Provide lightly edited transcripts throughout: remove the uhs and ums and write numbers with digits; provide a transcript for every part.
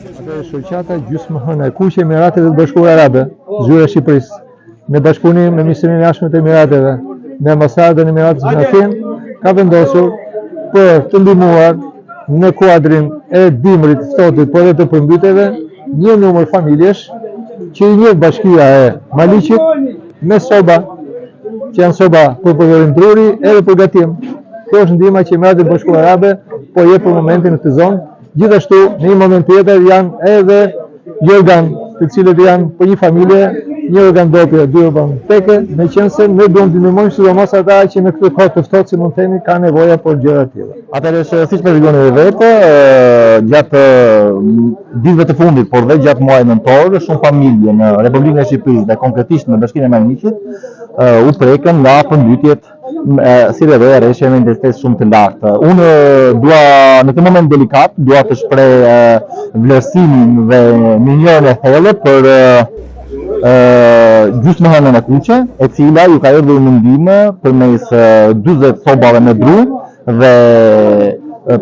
Atë shoqata gjysmëhënë e Kuqe Emirateve të Bashkuara Arabe, Zyra e Shqipërisë, në bashkëpunim me Ministrinë e Jashtme të Emirateve, në Ambasadën e Emiratëve në Athenë, ka vendosur për të ndihmuar në kuadrin e dimrit të ftohtit, por edhe të përmbytjeve, një numër familjesh që i njeh bashkia e Maliqit me soba, që janë soba për përdorim druri edhe për gatim. Kjo është ndihma që Emiratet e Bashkuara Arabe po jep për momentin në këtë zonë. Gjithashtu, në një moment tjetër janë edhe organ, të cilët janë për një familje, një organ dope, 2 organ teke, me qenë se ne duam të ndihmojmë sidomos ata që në këtë kohë të ftohtë, si mund të themi, kanë nevoja për gjëra të tilla. Atëherë, siç po shikoni vetë, gjatë ditëve të fundit, por dhe gjatë muajit nëntor, shumë familje në Republikën e Shqipërisë dhe konkretisht në Bashkinë e Maliqit u prekën nga përmbytjet si dhe rreshje me intensitet shumë të lartë. Unë dua në këtë moment delikat, dua të shpreh vlerësimin dhe minjorën e thellë për gjysmëhënën e Kuqe, e cila ju ka erdhur në ndihmë përmes 40 sobave me dru dhe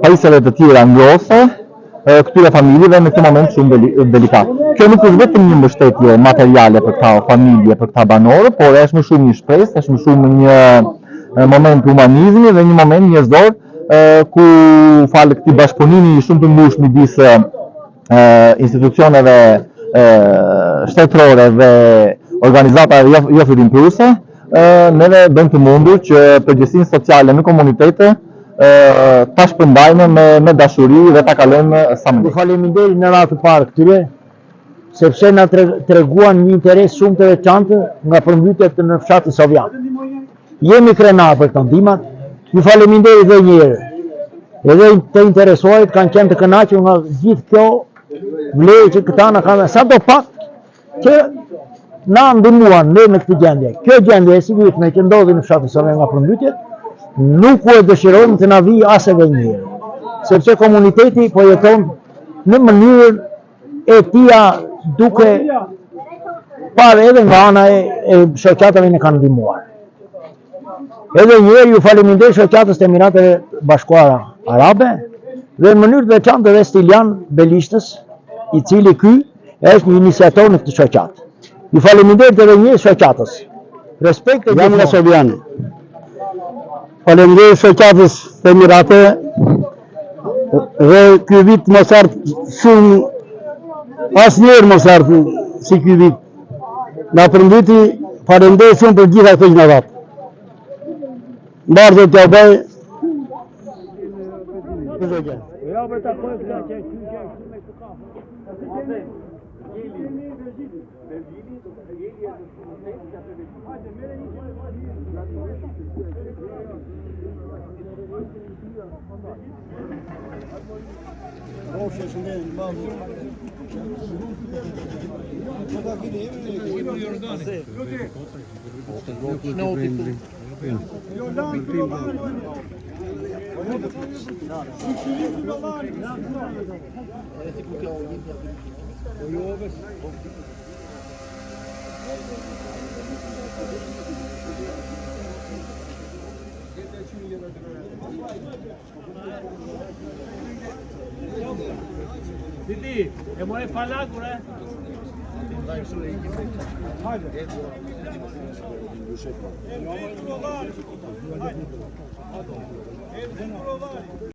pajisjeve të tjera ngrohëse këtyre familjeve në këtë moment shumë delikat. Kjo nuk është vetëm një mbështetje materiale për këta familje, për këta banorë, por është më shumë një shpresë, është më shumë një moment humanizmi dhe një moment njerëzor ku falë këtij bashkëpunimi shumë të ngushtë midis institucioneve shtetërore dhe organizatave jo fillimpruese, neve bëjmë të mundur që përgjegjësinë sociale në komunitete ta shpërndajmë me dashuri dhe ta kalojmë sa më mirë. Faleminderit në radhë të parë këtyre, sepse na treguan një interes shumë të veçantë nga përmbytjet në fshatin sovjet. Jemi krenar për këto ndihmat. Ju faleminderit edhe një herë. Edhe të interesuarit kanë qenë të kënaqur nga gjithë kjo vlerë që këta na kanë, sadopak që na ndihmuan në këtë gjendje. Kjo gjendje e sigurishme që ndodhi në fshatin sovjet nga përmbytjet, nuk u dëshirojmë të na vijë as edhe një herë, sepse komuniteti po jeton në mënyrën e tija duke parë edhe nga ana e shoqatave që kanë ndihmuar. Edhe një herë ju faleminderoj shoqatës të Emirateve Bashkuara Arabe dhe në mënyrë të veçantë edhe Stilian Belishtës, i cili ky është një iniciator në këtë shoqatë. Ju faleminderit edhe një herë shoqatës. Respekt e Jam nga Sobiani. Faleminderit shoqatës të Emirateve dhe ky vit mos ardh shumë, asnjëherë mos ardh si ky vit. Na përmbyti, faleminderit shumë për gjitha këto që na dhat. Mbarë dhe t'ja bëj. Siti, e more falakur, Hajde.